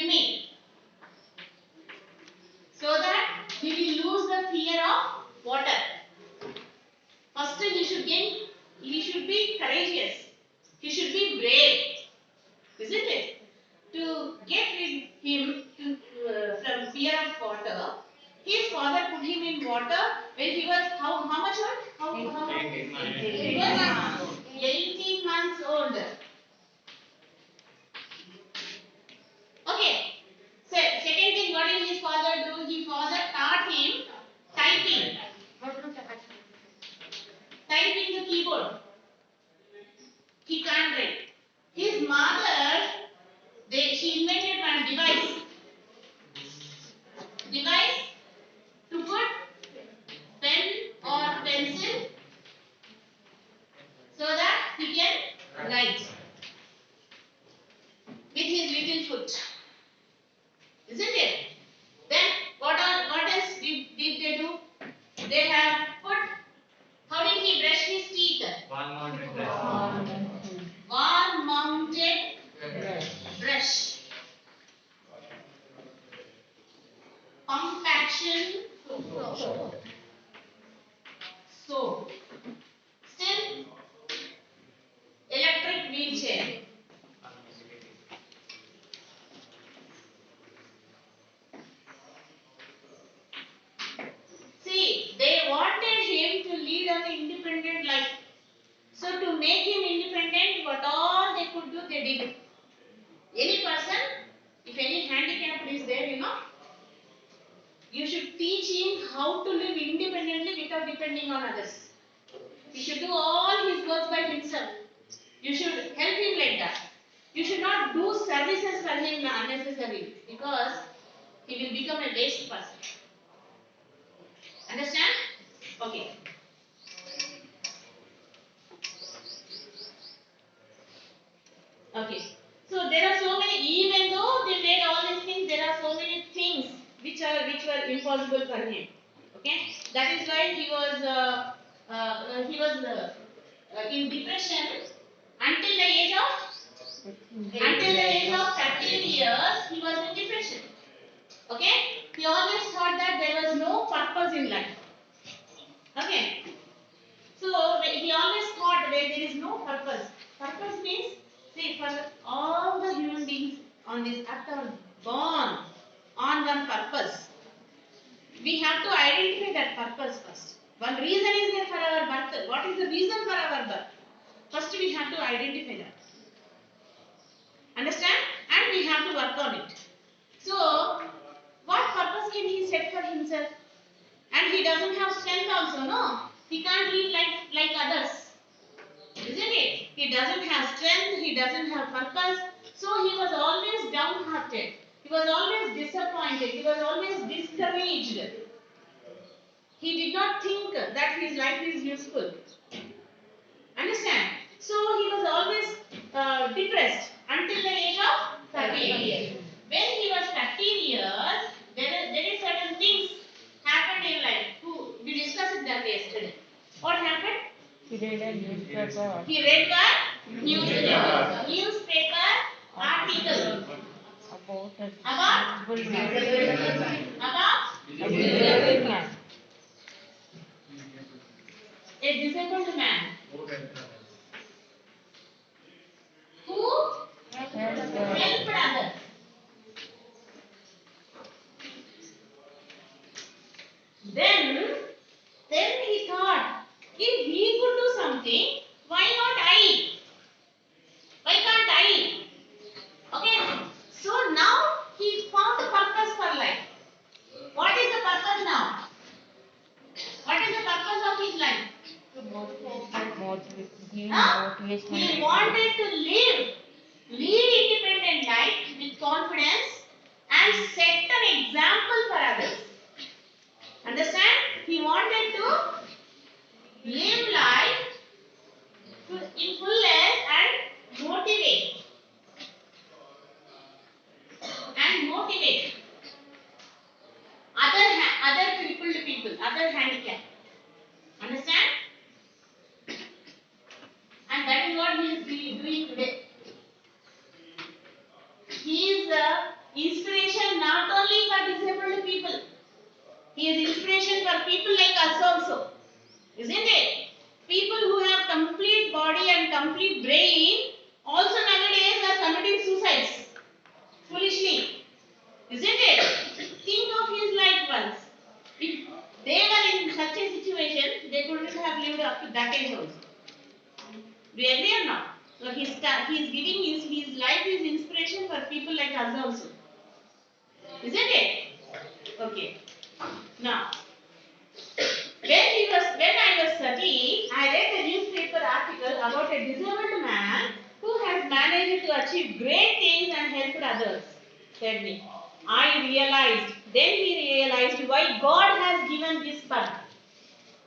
swimming, so that he will lose the fear of water. First he should be courageous, he should be brave, isn't it? To get rid him from fear of water, his father put him in water when he was how much old? He was 18 months old. Okay. So, second thing, what did his father do? His father taught him typing. Typing the keyboard. He can't write. His mother, she invented one device. Device to put pen or pencil so that he can write with his little foot. Isn't it? Then what else did they do? They have put, how did he brush his teeth? Wall mounted brush. Pump-action soap. Still electric wheelchair. See, they wanted him to lead an independent life. So to make him independent, what all they could do, they did. Any person, if any handicap is there, you should teach him how to live independently without depending on others. He should do all his work by himself. You should help him like that. You should not do services for him unnecessarily, because he will become a waste person. Understand? Okay. Okay. So there are so many, even though they made all these things, there are so many things which were impossible for him. Okay. That is why he was in depression until the age of 13 years. He was in depression. Okay. He always thought that there was no purpose in life. Okay. So he always thought that there is no purpose. Purpose means, see, for all the human beings on this earth are born on one purpose. We have to identify that purpose first. One reason is there for our birth. What is the reason for our birth? First we have to identify that. Understand? And we have to work on it. So, what purpose can he set for himself? And he doesn't have strength also, no? He can't live like others. Isn't it? He doesn't have strength, he doesn't have purpose. So he was always downhearted. He was always disappointed. He was always discouraged. He did not think that his life is useful. Understand? So he was always depressed until the age of 13 years. When he was 13 years, there is certain things happened in life. We discussed that yesterday. What happened? He read a newspaper. He read the newspaper article About a about disabled man. A disabled man who helped others. Then he thought, if he could do something, why not I? Why can't I? Okay. So now he found a purpose for life. What is the purpose now? What is the purpose of his life? He wanted to live independent life with confidence and set an example for others. Understand? He wanted to live life in fullness and motivate other people, other handicapped. Understand? And that is what inspiration not only for disabled people. He is inspiration for people like us also. Isn't it? People who have complete body and complete brain also nowadays are committing suicides. Foolishly. Isn't it? Think of his life once. If they were in such a situation, they couldn't have lived up to that age also. Do you agree or not? So he is giving his life is inspiration for people like us also. Isn't it? Okay. Now, when I was 13, I read a newspaper article about a disabled man who has managed to achieve great things and helped others. Said me. Then he realized why God has given this birth.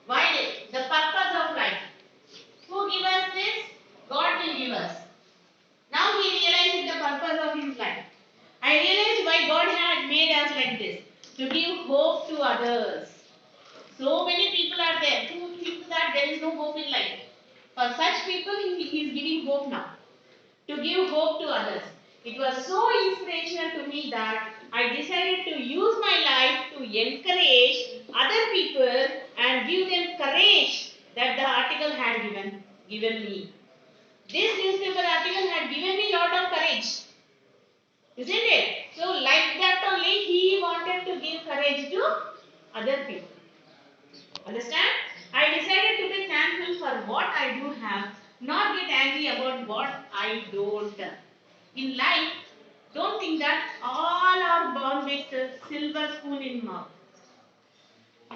Why the purpose of life. Who give us this? God will give us. Now he realized the purpose of his life. I realized why God had made us like this. To give hope to others. So many people are there who think that there is no hope in life. For such people, he is giving hope now. To give hope to others. It was so inspirational to me that I decided to use my life to encourage other people and give them courage that the article had given me. This newspaper article had given me a lot of courage. Isn't it? So like that only he wanted to give courage to other people. Understand? I decided to be thankful for what I do have, not get angry about what I don't. In life, don't think that all are born with a silver spoon in mouth.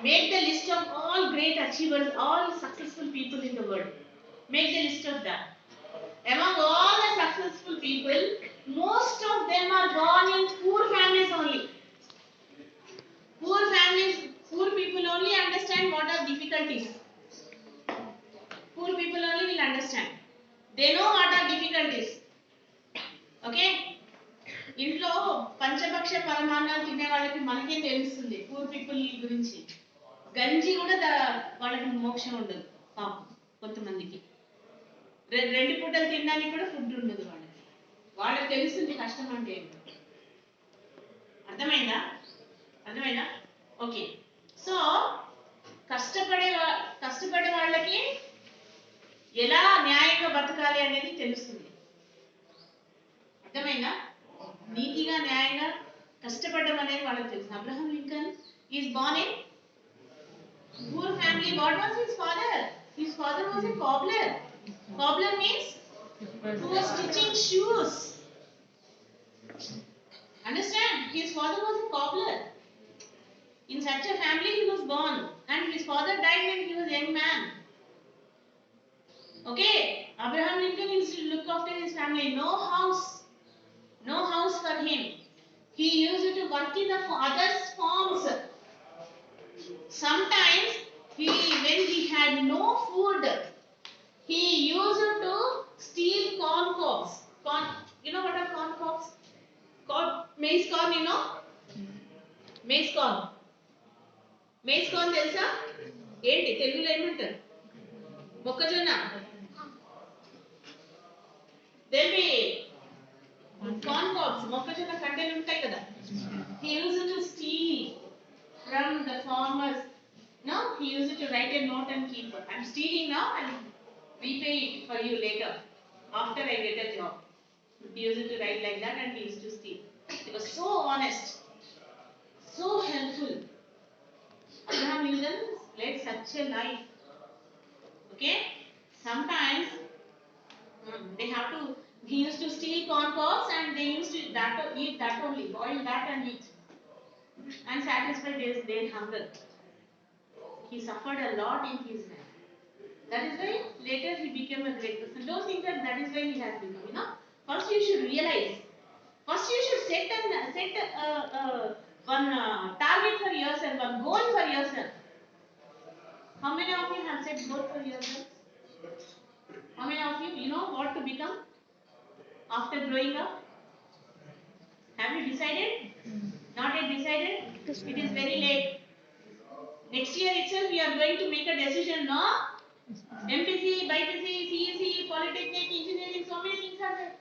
Make the list of all great achievers, all successful people in the world. Make the list of that. Among all the successful people, most of them are born in poor families only. Poor people only understand what are difficulties. Poor people only will understand. They know what are difficulties. Okay? ఇంట్లో పంచభక్ష పరమాన్నాలు తినే వాళ్ళకి మనకే తెలుస్తుంది poor people గురించి. గంజి కూడా వాళ్ళకి మోక్షం ఉండదు పాపం కొంతమందికి. రెండు పూటలు తినడానికి కూడా ఫుడ్ ఉండదు వాళ్ళకి. వాళ్ళకి తెలుస్తుంది కష్టం అంటే ఏంటో. అర్థమైందా? ఓకే. సో కష్టపడే వాళ్ళకి ఎలా న్యాయంగా బతకాలి అనేది తెలుస్తుంది. అర్థమైందా? నీతిగా న్యాయంగా కష్టపడడం అనేది వాళ్ళకి తెలుసు. Abraham Lincoln is born in poor family. What was his father? His father was a cobbler. Cobbler means who was stitching shoes. Understand? His father was a cobbler. In such a family he was born, and his father died when he was a young man. Okay, Abraham Lincoln used to look after his family. No house for him. He used to work in the others' farms. Sometimes when he had no food, he used to steal corn cobs. You know what are corn cobs? Maize corn, you know? Maize corn తెలుసా? ఏంటి తెలుగులో ఏమంటారు? మొక్కజొన్న. దేవి corn cobs, మొక్కజొన్న కంటెలు ఉంటాయి కదా. He used to steal from the farmers. No, he used to write a note and keep. I'm stealing now and repay it for you later after I get a job. He used to write like that and he used to steal. He was so honest, so helpful. Abraham Lincoln led such a life. Okay, sometimes they have to. He used to steal corn cobs and they used to eat that only, boil that and eat, and satisfy their hunger. He suffered a lot in his life. That is why later he became a great person. Don't think that is why he has become. You know, first you should realize. First you should set one target for yourself, one goal for yourself. How many of you have set goal for yourself? How many of you know what to become after growing up? Have you decided? Not yet decided? It is very late. Next year itself you are going to make a decision, no? MPC, BPC, CEC, Polytechnic, Engineering, so many things are there.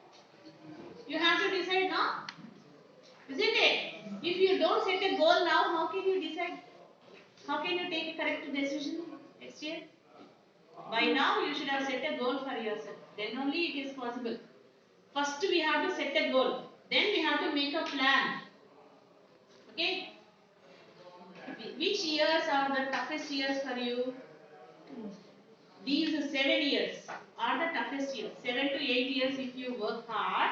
You have to decide, no? Is it goal now, how can you decide? How can you take a correct decision next year? By now, you should have set a goal for yourself. Then only it is possible. First, we have to set a goal. Then we have to make a plan. Okay? Which years are the toughest years for you? These 7 years are the toughest years. 7 to 8 years if you work hard,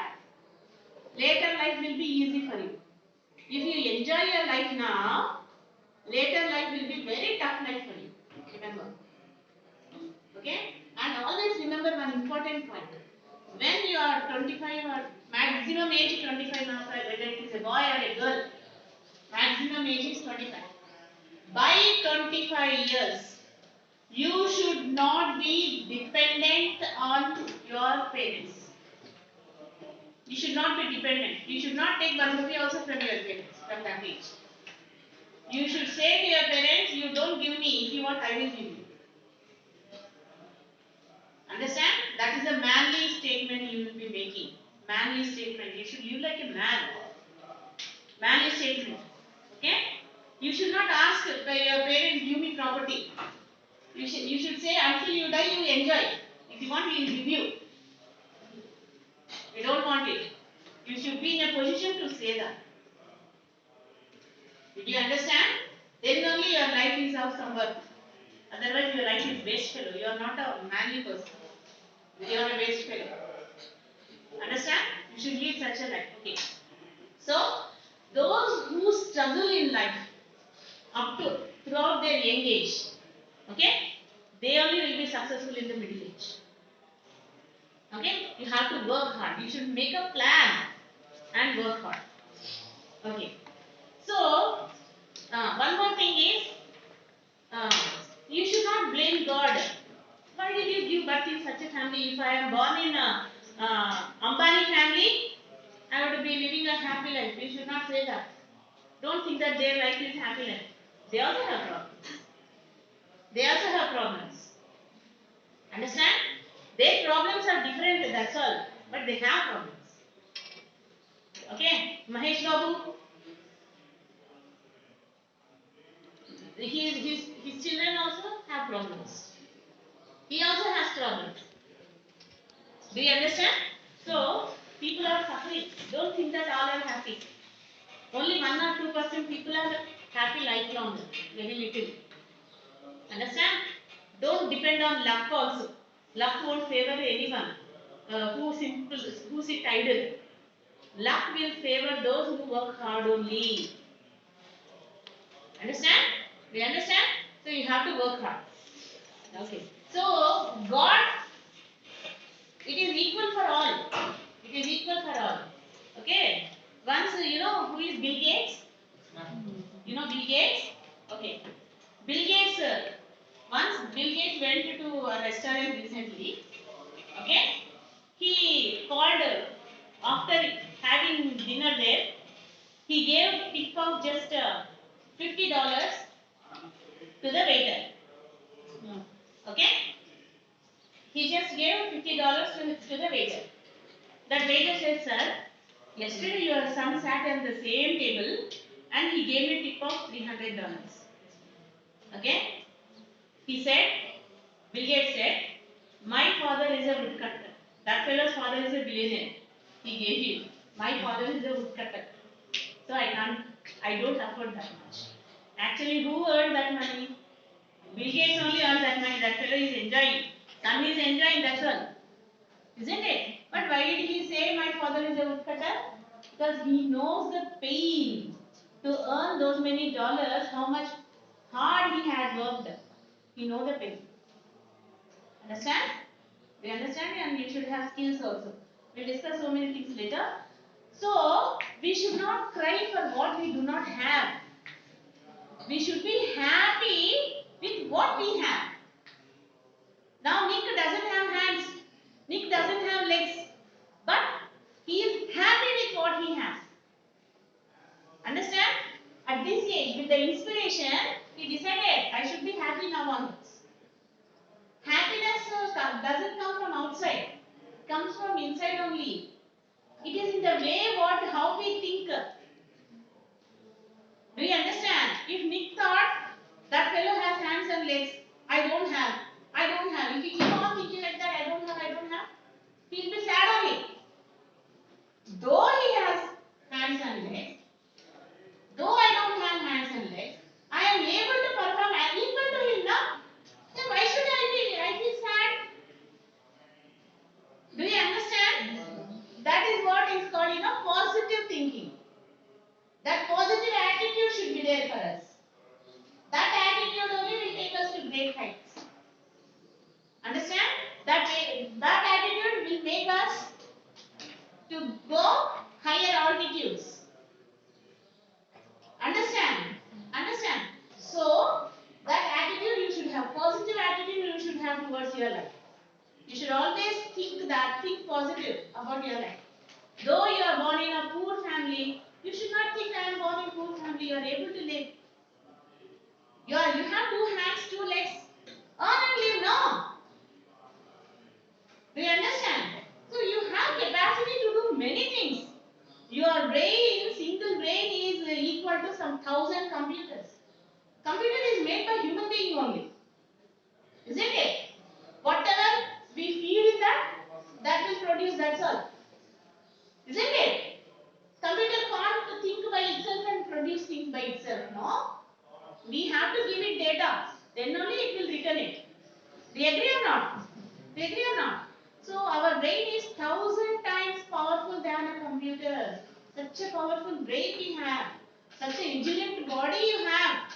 later life will be easy for you. If you enjoy your life now, later life will be very tough life for you. Remember. Okay? And always remember one important point. When you are 25 or maximum age 25 now, whether it is a boy or a girl, maximum age is 25. By 25 years, you should not be dependent on your parents. You should not be dependent. You should not take 1 rupee also from your parents from that age. You should say to your parents, you don't give me. If you want, I will give you. Understand? That is a manly statement you will be making. Manly statement. You should live like a man. Manly statement. Okay? You should not ask your parents, give me property. You should say, until you die, you enjoy. If you want, we will give you. We don't want it. You should be in a position to say that. Did you understand? Then only your life is of some worth. Otherwise, your life is waste fellow. You are not a manly person. You are a waste fellow. Understand? You should live such a life. Okay. So, those who struggle in life up to throughout their young age, okay, they only will be successful in the middle age. Okay, you have to work hard. You should make a plan and work hard. Okay. So, one more thing is, you should not blame God. Why did you give birth in such a family? If I am born in a Ambani family, I would be living a happy life. You should not say that. Don't think that their life is happy life. They also have problems. They also have problems. Understand? Their problems are different, that's all. But they have problems. Okay? Mahesh Babu, his children also have problems. He also has problems. Do you understand? So, people are suffering. Don't think that all are happy. Only 1 or 2% people are happy lifelong. Very little. Understand? Don't depend on luck also. Luck won't favor anyone who sit idle. Luck will favor those who work hard only. Understand? Do you understand? So you have to work hard. Okay. So God, it is equal for all. It is equal for all. Okay. Once you know who is Bill Gates? You know Bill Gates? Okay. Bill Gates. Once Bill Gates went to a restaurant recently. Okay. He called after having dinner there. He gave tip of just $50 to the waiter. Okay? He just gave $50 to the waiter. That waiter said, sir, yesterday your son sat at the same table and he gave me tip of $300. Okay? He said, Bill Gates said, my father is a woodcutter. That fellow's father is a billionaire. He gave him. My father is a woodcutter. So I don't afford that much. Actually, who earned that money? Bill Gates only earned that money. That fellow is enjoying. Son is enjoying, that's all. Isn't it? But why did he say my father is a woodcutter? Because he knows the pain to earn those many dollars, how much hard he had worked. He knows the pain. Understand? Do you understand? And you should have skills also. We'll discuss so many things later. So, we should not cry for what we do not have. We should be happy with what we have. Now, Nick doesn't have hands. Nick doesn't have legs. But he is happy with what he has. Understand? At this age, with the inspiration, he decided, I should be happy now onwards. Happiness doesn't come from outside. It comes from inside only. It is in the way how we think. Do you understand? thinking. That positive attitude should be there for us. That attitude only will take us to great heights. Understand? That attitude will make us to go higher altitudes. Understand? Understand? So, that attitude you should have, positive attitude you should have towards your life. You should always think positive about your life. Though you are born in a poor family, you should not think I am born in a poor family, you are able to live. You have 2 hands, 2 legs. Earn and live, no. Do you understand? So you have capacity to do many things. Your brain, single brain is equal to some 1,000 computers. Computer is made by human being only. Isn't it? Whatever we feed in that will produce, that's all. Isn't it? Computer can't think by itself and produce things by itself, no? We have to give it data. Then only it will return it. Do you agree or not? Do you agree or not? So our brain is 1,000 times powerful than a computer. Such a powerful brain we have. Such an intelligent body you have.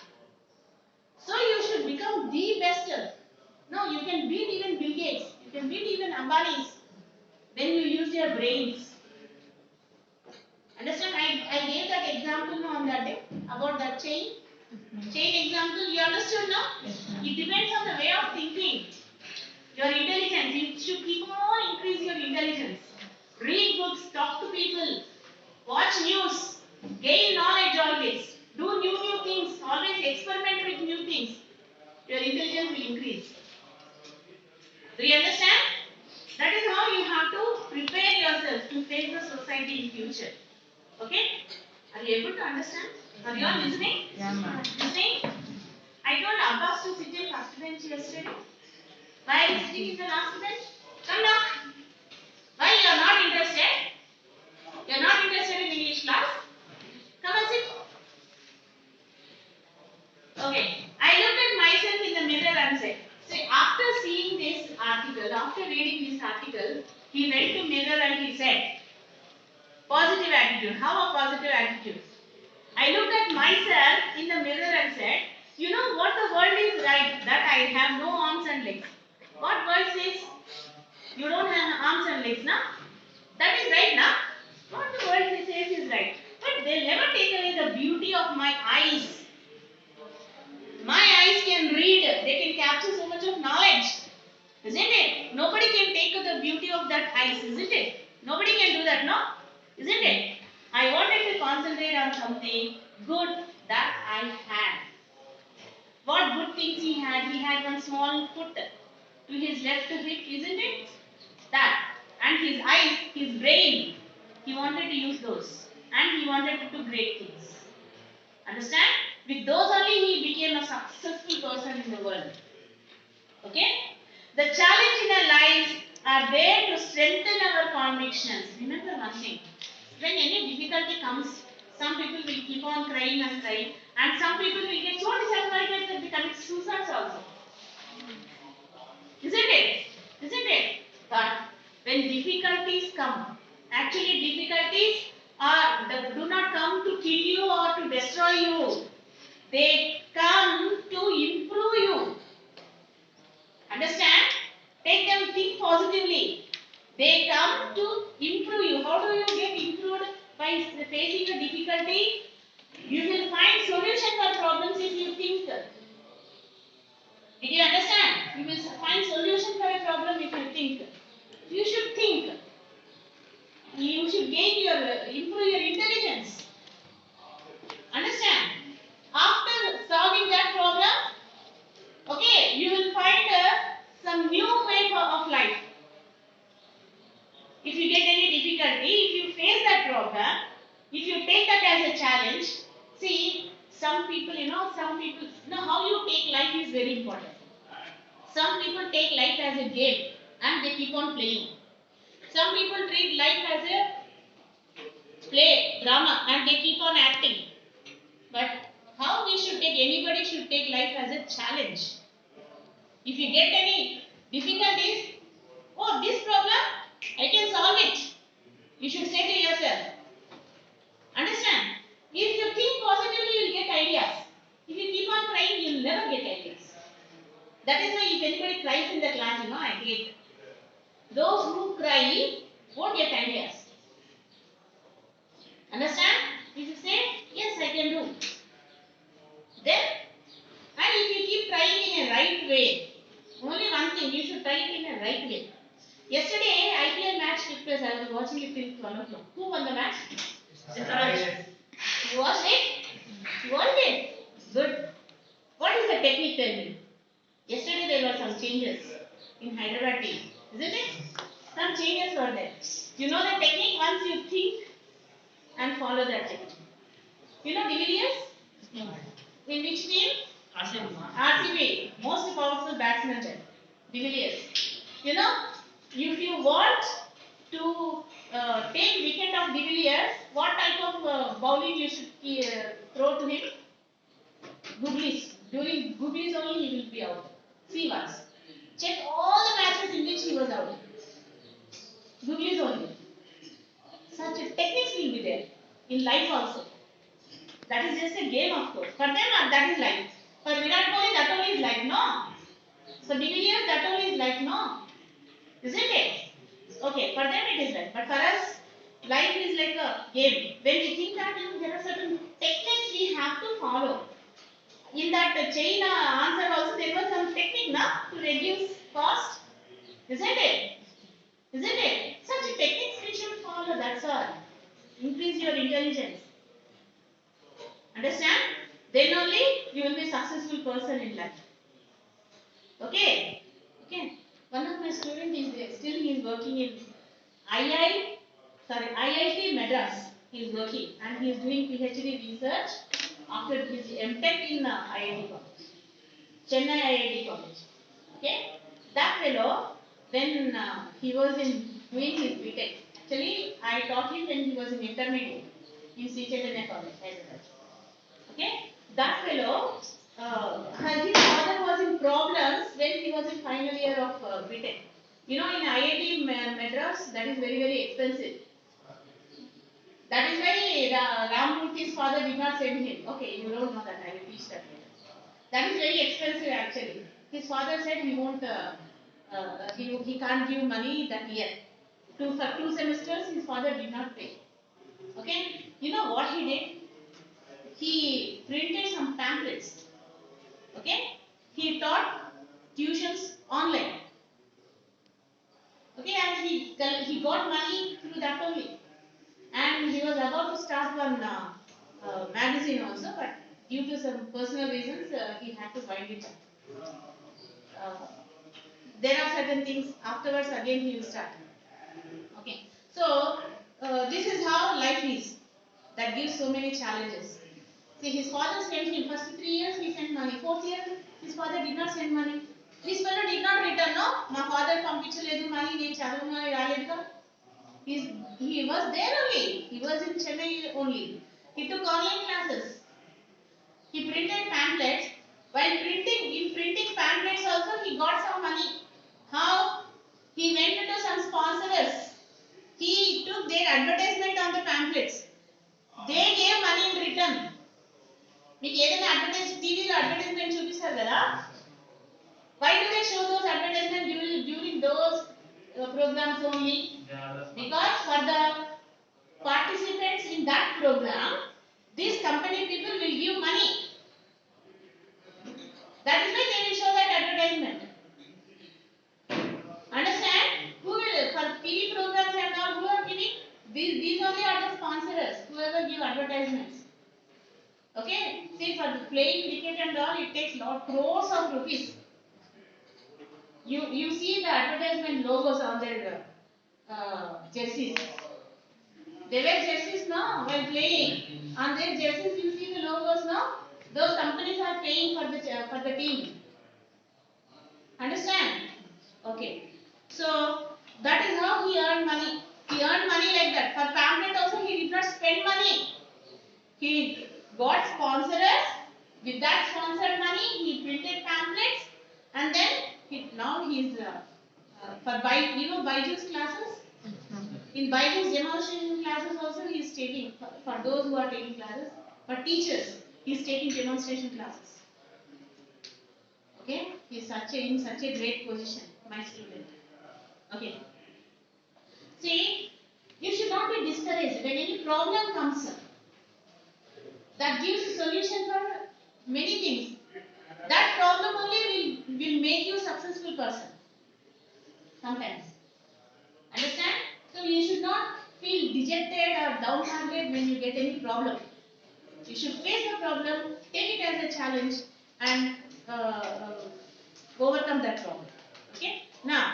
So you should become the best. No, you can beat even Bill Gates. You can beat even Ambani's. When you use your brains. Understand? I gave that example on that day about that chain. Chain example. You understood now? It depends on the way of thinking. Your intelligence. You should keep on increase your intelligence. Read books. Talk to people. Watch news. Gain knowledge always. Do new things. Always experiment with new things. Your intelligence will increase. Do you understand? That is how you have to prepare yourself to face the society in future. Okay? Are you able to understand? Are you all listening? Yeah, ma'am. Listening? I told Abbas to sit in first bench yesterday. Why are you sitting in the last bench? Come down. Why you are not interested? You are not interested in English class? Come and sit. Okay. I looked at myself in the mirror and said, after seeing this article, after reading this article, he went to mirror and he said, positive attitude. How a positive attitude? I looked at myself in the mirror and said, you know what the world is right, that I have no arms and legs. What world says you don't have arms and legs, na? That is right, na? What the world says is right. But they'll never take away the beauty of my eyes. My eyes can read, they can capture so much of knowledge. Isn't it? Nobody can take the beauty of that eyes, isn't it? Nobody can do that, no? Isn't it? I wanted to concentrate on something good that I had. What good things he had? He had one small foot to his left hip, isn't it? That. And his eyes, his brain, he wanted to use those. And he wanted to do great things. Understand? With those only he became a successful person in the world. Okay? The challenge in our lives are there to strengthen our convictions. Remember one thing. When any difficulty comes, some people will keep on crying and crying, and some people will get so disappointed that they commit suicides also. Isn't it? Isn't it? But when difficulties come, actually difficulties do not come to kill you or to destroy you. They come to improve you. Understand? Take them, think positively. They come to improve you. How do you get improved? By facing a difficulty, you will find solution for problems if you think. Did you understand? You will find solution for a problem if you think. You should think. You should improve your intelligence. Understand? After solving that problem, okay, you will find some new way of life. If you get any difficulty, if you face that problem, if you take that as a challenge, see, some people, how you take life is very important. Some people take life as a game and they keep on playing. Some people treat life as a play, drama, and they keep on acting. But how anybody should take life as a challenge. If you get any difficulties, this problem, I can solve it. You should say to yourself, changes in Hyderabad team, isn't it? Some changes were there. You know the technique once you think and follow that technique. You know De Villiers? In which team? RCB. Most powerful batsman there. De Villiers. You know, if you want to take wicket of De Villiers, what type of bowling you should throw to him? Googlies. During Googlies only he will be out. See once. Check all the matches in which he was out. Googlies only. Such techniques will be there in life also. That is just a game, of course. For them, that is life. For Virat Kohli, that only is life, no? For De Villiers, that only is life, no? Isn't it? Okay, for them it is life. But for us, life is like a game. When we think that there are certain techniques we have to follow. In that chain answer also, there was some technique, na, to reduce cost. Isn't it? Isn't it? Such techniques we should follow, that's all. Increase your intelligence. Understand? Then only you will be a successful person in life. Okay? Okay. One of my students is there. Still he is working in IIT Madras. He is working and he is doing PhD research after his MTech in IIT College. Chennai IIT College. Okay? That fellow, when he was in doing his BTech, actually I taught him when he was in intermediate in Sri Chaitanya College, Hyderabad. Okay, that fellow, his father was in problems when he was in final year of BTech. You know, in IIT Madras, that is very, very expensive. That is why Ramurthy's father did not send him. Okay, you don't know that, I will teach that later. That is very expensive actually. His father said he won't, he can't give money that year. For 2 semesters, his father did not pay. Okay, you know what he did? He printed some pamphlets. Okay, he taught tuitions online. Okay, and he got money through that only. And he was about to start one magazine also, but due to some personal reasons, he had to wind it up. There are certain things afterwards. Again, he will start. Okay, so this is how life is. That gives so many challenges. See, his father sent him first 3 years, he sent money. 4th year, his father did not send money. This fellow did not return, no? My father పంపించలేదు money, నేను చదవమని రాలేదుగా. He was there only. He was in Chennai only. He took online classes. He printed pamphlets. While printing pamphlets also, he got some money. How? He went to some sponsors. He took their advertisement on the pamphlets. They gave money in return. మీకు ఏదైనా టీవీలో advertisement చూపిస్తారు కదా, why do they show those advertisements during those programs only? Because for the participants in that program, these company people will give money. That is why they will show that advertisement. Understand? Who will, for TV programs and all, who are giving? These only are the sponsors, whoever give advertisements. Okay, see, for playing cricket and all, it takes crores of rupees. You see the advertisement logos on their jerseys. They wear jerseys now while playing. On their jerseys, you see the logos now. Those companies are paying for the team. Understand? Okay. So that is how he earned money. He earned money like that. For pamphlet also, he did not spend money. He got sponsors. With that sponsored money, he printed pamphlets, and then now he is for Byju's classes. In Byju's demonstration classes also, he is taking for those who are taking classes. For teachers, he is taking demonstration classes. Okay, he is in such a great position, my student. Okay. See, you should not be discouraged when any problem comes up. That gives a solution for many things. That problem only will make you a successful person. Sometimes. Understand? So you should not feel dejected or downhearted when you get any problem. You should face the problem, take it as a challenge, and overcome that problem. Okay. Now,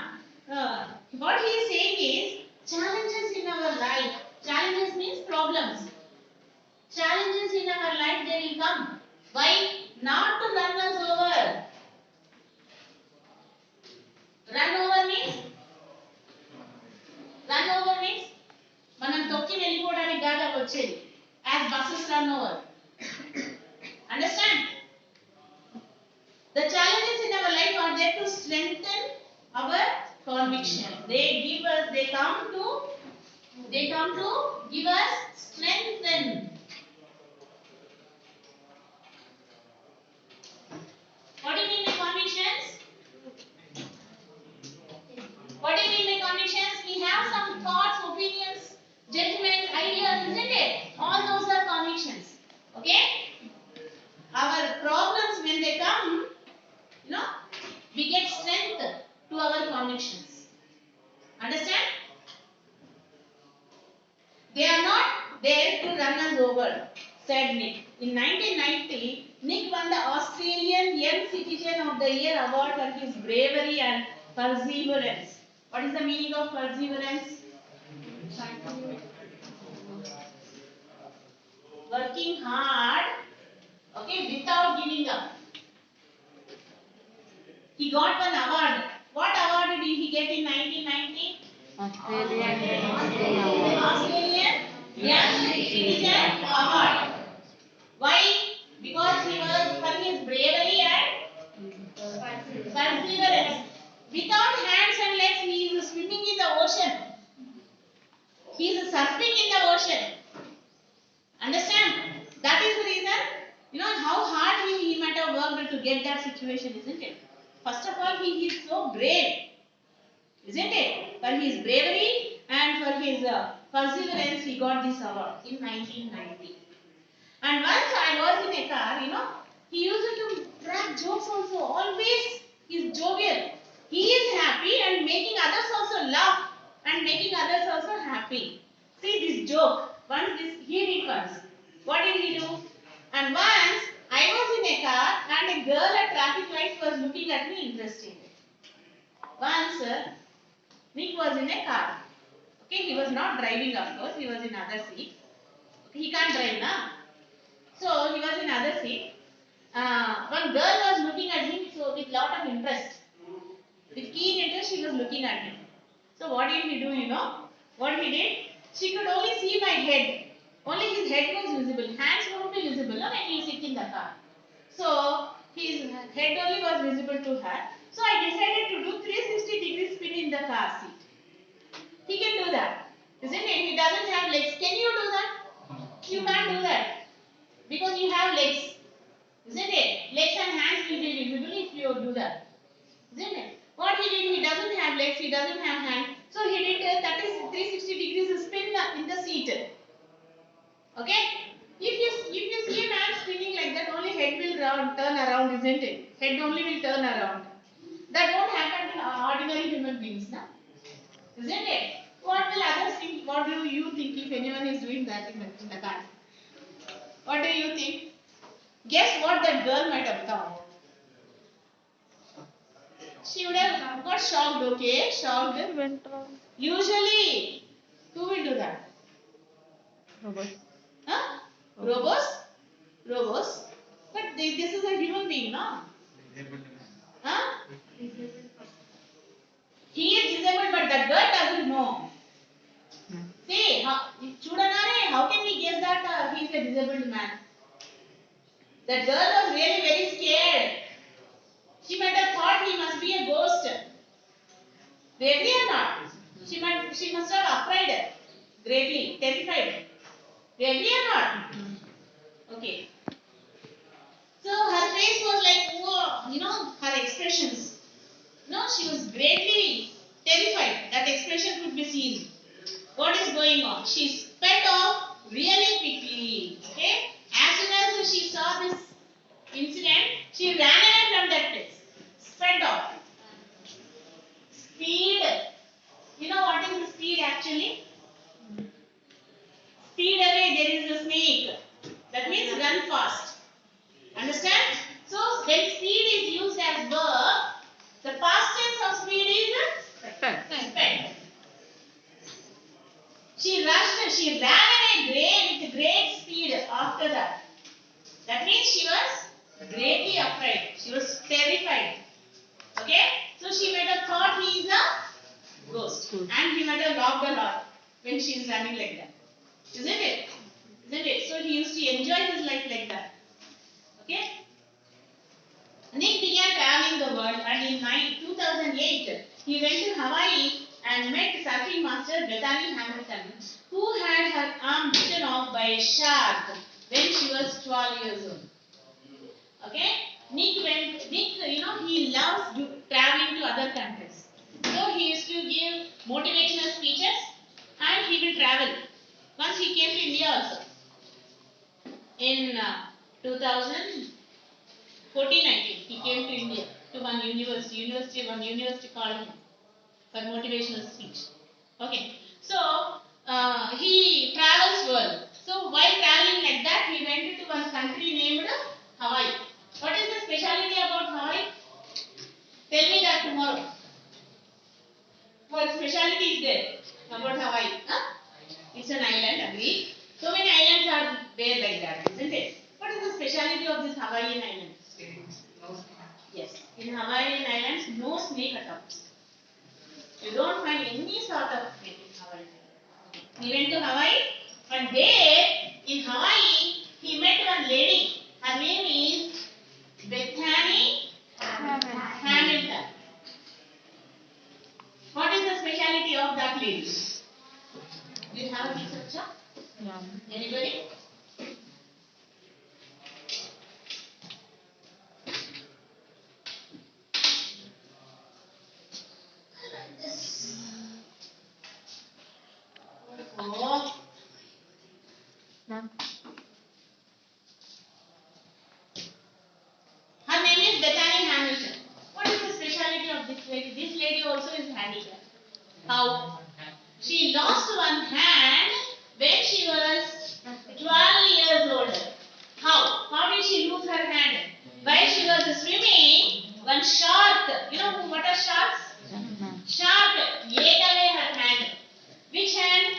what he is saying is challenges in our life. Challenges means problems. Challenges in our life, they will come. Why? Not to run us over. Run over means మనం తొక్కి వెళ్ళిపోవడానికి కాదు అవి వచ్చేది. As buses run over. Understand? The challenges in our life are there to strengthen our conviction. They come to give us strength. What do you mean by convictions? What do you mean by convictions? We have some thoughts, opinions, judgments, ideas, isn't it? All those are convictions. Okay? Our problems, when they come, we get strength to our convictions. Understand? They are not there to run us over, said Nick. In 1990, Nick won the Australian Young Citizen of the Year award for his bravery and perseverance. What is the meaning of perseverance? Working hard, okay, without giving up. He got one award. What award did he get in 1990? Australian Young Citizen Award. Why? Because he was for his bravery and perseverance. Without hands and legs, he is swimming in the ocean. He is surfing in the ocean. Understand? That is the reason. How hard he might have worked to get that situation, isn't it? First of all, he is so brave, isn't it? For his bravery and for his perseverance, he got this award in 1990. And once I was in a car, he used to crack jokes also. Always he is jovial. He is happy and making others also laugh and making others also happy. See this joke. Once he did once. What did he do? And once I was in a car and a girl at traffic lights was looking at me interestingly. Once Nick was in a car. Okay, he was not driving, of course. He was in other seat. Okay, he can't drive now. So he was in other seat. One girl was looking at him so with lot of interest. With keen interest, she was looking at him. So what did he do? What he did? She could only see my head. Only his head was visible. Hands won't be visible when you sit in the car. So his head only was visible to her. So I decided to do 360 degrees spin in the car seat. He can do that, isn't it? He doesn't have legs. Can you do that? You can't do that because you have legs, isn't it? Legs and hands will be visible if you do that, isn't it? What he did? He doesn't have legs. He doesn't have hands. So he did that is 360 degrees spin in the seat. Okay? If you see a man spinning like that, only head will turn around, isn't it? Head only will turn around. That won't happen to ordinary human beings, now, isn't it? What will others think? What do you think if anyone is doing that in the car? What do you think? Guess what that girl might have thought? She would have got shocked, okay? Shocked. Usually, who will do that? Robot. Huh? Robots? But this is a human being, no? Huh? He is disabled, but that girl doesn't know. See, how can we guess that he is a disabled man? That girl was really very scared. She might have thought he must be a ghost. Do you agree or not? She must have afraid greatly, terrified. Do you agree or not? Okay. So her face was like, her expressions. No, she was greatly terrified. That expression could be seen. What is going on? She sped off really quickly. Okay? As soon as she saw this incident, she ran away from that place. Sped off. Speed. You know what is the speed actually? Speed away, there is a snake. she ran with great speed after that. That means she was greatly afraid. She was terrified. Okay? So she might have thought he is a ghost. And he might have laughed a lot when she is running like that. Isn't it? Isn't it? So he used to enjoy his life like that. Okay? Nick began traveling the world, and in 2008, he went to Hawaii and met surfing master Bethany Hamilton, who had her arm bitten off by a shark when she was 12 years old. Okay? Nick, he loves traveling to other countries. So he used to give motivational speeches and he will travel. Once he came to India also. In 2014, I think, he came to India to one university called him for motivational speech. Okay. So he travels world. So while traveling like that, he went to one country named Hawaii. What is the speciality about Hawaii? Tell me that tomorrow. What speciality is there about Hawaii? Huh? It's an island, agree. So many islands are there like that, isn't it? What is the speciality of this Hawaiian island? Yes. In Hawaiian islands, no snake at all. You don't find any sort of snake in Hawaii. He went to Hawaii, and there in Hawaii, he met one lady. Her name is Bethany Hamilton. What is the speciality of that lady? Do you have a picture? Yeah. Anybody? Oh. Ma'am. Her name is Bethany Hamilton. What is the speciality of this lady? This lady also is handicapped. How? She lost one hand when she was 12 years old. How? How did she lose her hand? While she was swimming, one shark, you know what are sharks? Shark ate away her hand. Which hand?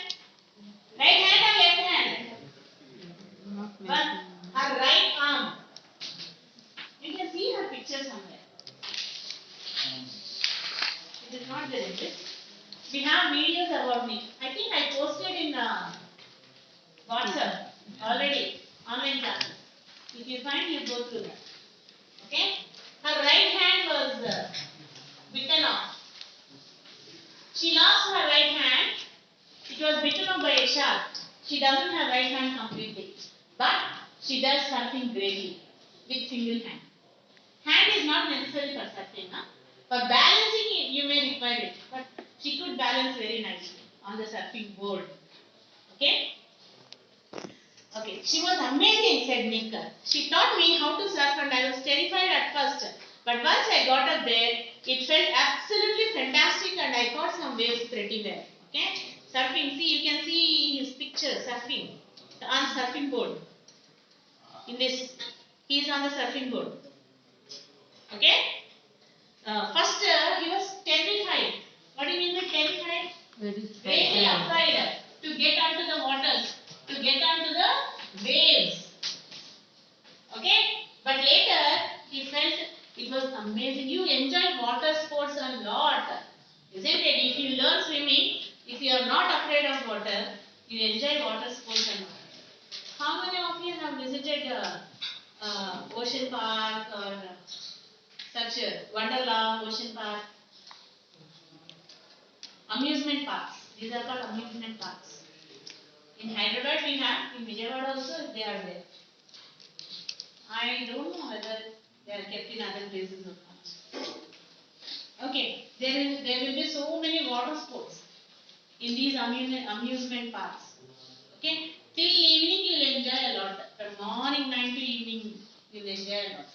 Right hand or left hand? One, her right arm. You can see her picture somewhere. It is not there, is it? We have videos about me. I think I posted in WhatsApp already, online classes. If you find, you go through that. Okay? Her right hand was bitten off. She lost her right hand. It was bitten off by a shark. She doesn't have right hand completely. But she does something greatly with single hand. Hand is not necessary for surfing. Huh? For balancing, you may require it. But she could balance very nicely on the surfing board. Okay? Okay. She was amazing, said Nick. She taught me how to surf and I was terrified at first. But once I got up there, it felt absolutely fantastic and I caught some waves pretty well. Okay? Surfing. See, you can see his picture surfing on surfing board. In this, he is on the surfing board. Okay? First, he was terrified. What do you mean by terrified? Very afraid to get onto the waters, to get onto the waves. Okay? But later, he felt it was amazing. You enjoy water sports a lot. Isn't it? If you learn swimming, if you are not afraid of water, you enjoy water sports a lot. How many of you have visited Ocean Park or such Wonderla, Ocean Park? Amusement parks. These are called amusement parks. In Hyderabad we have, in Vijayawada also they are there. I don't know whether they are kept in other places or not. Okay, there will be so many water sports in these amusement parks. Okay, till evening you will enjoy a lot. From morning 9 to evening you will enjoy a lot.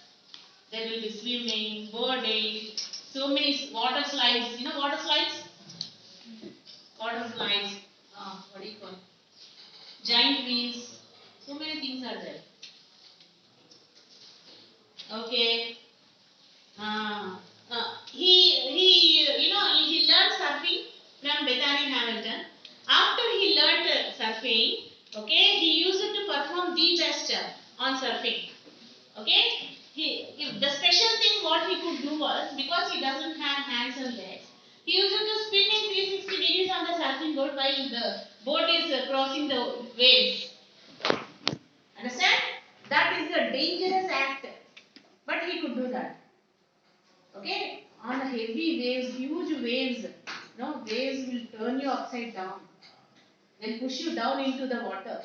There will be swimming, birding, so many water slides. You know water slides? Water slides, what do you call it? Giant wheels, so many things are there. Okay. He learned surfing from Bethany Hamilton. After he learned surfing, the best on surfing. Okay, the special thing what he could do was, because he doesn't have hands and legs, he used to spin in 360 degrees on the surfing board while the boat is crossing the waves. Understand? That is a dangerous act, but he could do that. Okay, on the heavy waves, huge waves, no, waves will turn you upside down, then push you down into the water.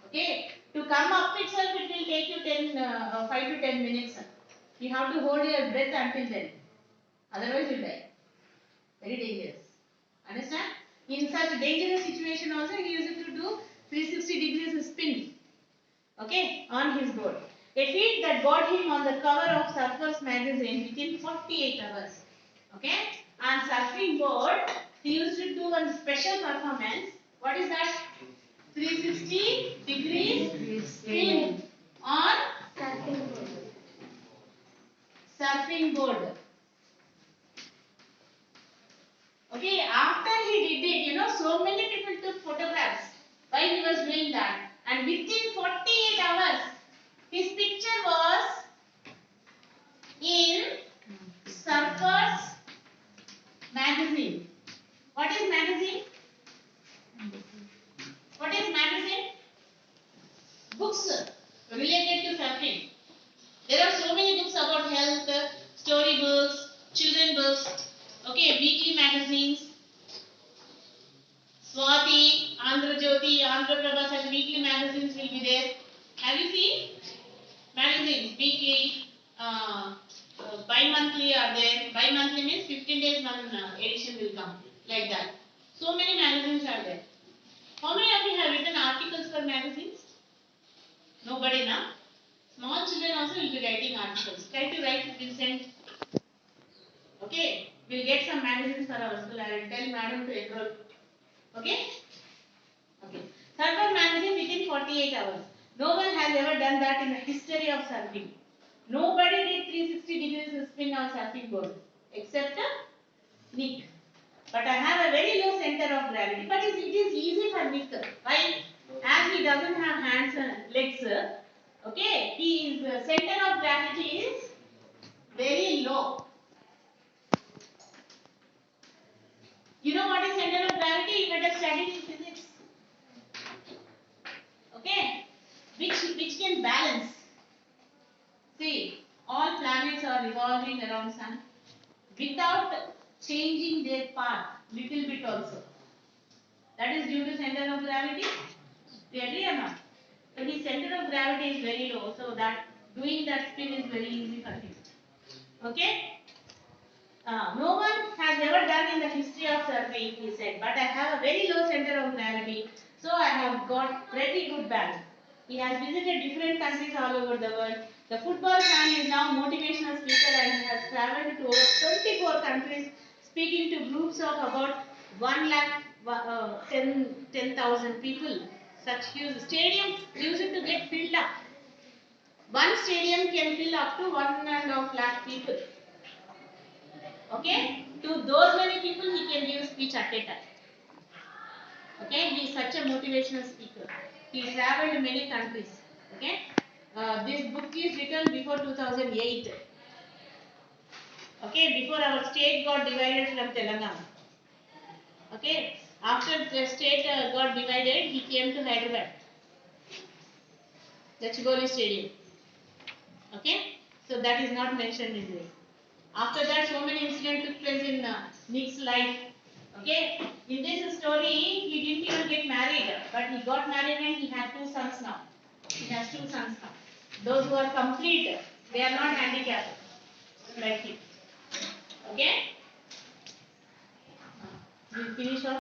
Okay, to come up itself, it will take you 5 to 10 minutes. You have to hold your breath until then, otherwise you die. Very dangerous. Understand? In such dangerous situation also, he used to do 360 degrees spin. Okay, on his board. A feat that got him on the cover of Surfers magazine within 48 hours. Okay, on surfing board, he used to do one special performance. What is that? 360 degrees spin on surfing board. Okay, after he did it, so many people took photographs while he was doing that, and within 48 hours, his picture was in Surfers magazine. What is magazine? What is magazine? Books related to surfing. There are so many books about health, story books, children books, okay, weekly magazines. Swati, Andhra Jyoti, Andhra Prabha, such weekly magazines will be there. Have you seen? Magazines, weekly, bi-monthly are there. Bi-monthly means 15 days one edition will come, like that. So many magazines are there. How many of you have written articles for magazines? Nobody, na? Small children also will be writing articles. Try to write, we'll send. Okay, we'll get some magazines for our school. I will tell madam to enroll. Okay? Okay. Surfer magazine within 48 hours. No one has ever done that in the history of surfing. Nobody did 360 degrees spin on surfing board except Nick. But I have a very low center of gravity. But it is easy for Nick. Why? As he doesn't have hands and legs, okay, his center of gravity is very low. You know what is center of gravity? You might have studied in physics. Okay, which can balance. See, all planets are revolving around sun without changing their path little bit also. That is due to center of gravity. Do you agree or not? So his center of gravity is very low, so that doing that spin is very easy for him. Okay? No one has ever done in the history of surfing, he said, but I have a very low center of gravity, so I have got pretty good balance. He has visited different countries all over the world. The football fan is now motivational speaker and he has traveled to over 24 countries, speaking to groups of about 10,000 people. Such huge stadiums used to get filled up. One stadium can fill up to 1.5 lakh people. Okay, to those many people he can give speech at a time. Okay, he is such a motivational speaker. He traveled many countries. Okay, this book is written before 2008. Okay, before our state got divided from Telangana. Okay, after the state got divided, he came to Hyderabad, the Chigoli Stadium. Okay, so that is not mentioned in this. After that, so many incidents took place in Nick's life. Okay, in this story, he didn't even get married, but he got married and he had 2 sons now. He has 2 sons now. Those who are complete, they are not handicapped like him. Okay, we'll finish off.